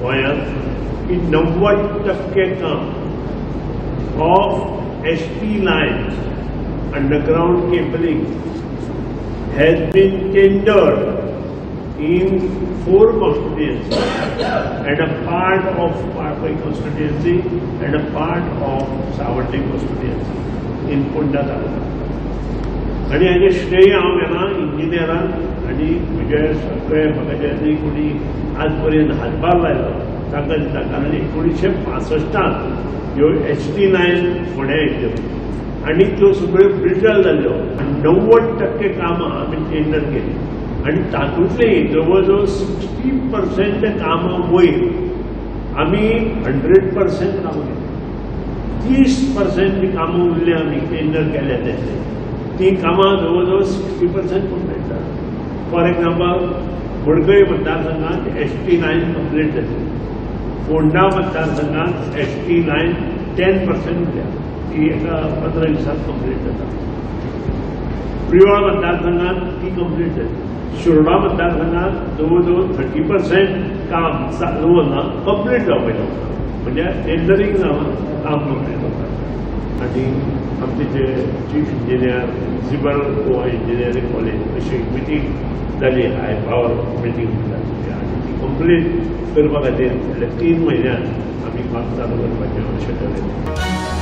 गोंयांत की 90% काम of ST lines, underground cabling, has been tendered in 4 constituencies and a part of Parkway constituency and a part of Savardi constituency in Ponda तालुका. आणि हाचे श्रेय हांव घेना इंजिनियरांक आनी म्हजे सगळे म्हाका जे कोणी आज पर्यंत हातभार लायलो ताका दिता. कारण 1965 ह्यो ST लायन फुडें येयल्यो आनी त्यो सगळ्यो बिल्डर जाल्यो आनी 90% कामां आमी टेंडर केली आनी तातूंतली जवळ जवळ 60% कामां वयर आमी 100% कामां केली. 30% कामां उरली आमी टेंडर केले तेचे ती कामां जवळ जवळ 60% कंप्लीट जाली. फॉर एग्जाम्पल मडकय मतदारसंघात ST लायन कंप्लीट जाली. फोंडा मतदारसंघात ST लायन 10% उरल्या ती एका 15 दिसांत कंप्लीट जाता. प्रियोळ मतदारसंघात ती कंप्लीट जाली. शिरोडा मतदारसंघात जवळ जवळ 30% काम दवरना कंप्लीट जावपाचें म्हणजे टेंडरींग जावन काम कंप्लीट जाता. आनी आमचे जे chief engineer principal Goa engineering college अशी मिटींग जाली हाय पावर मिटींग जाली आनी ती कंप्लीट करपा खातीर 3 म्हयन्यांत आमी काम चालू करपाचें अशें ठरयलें.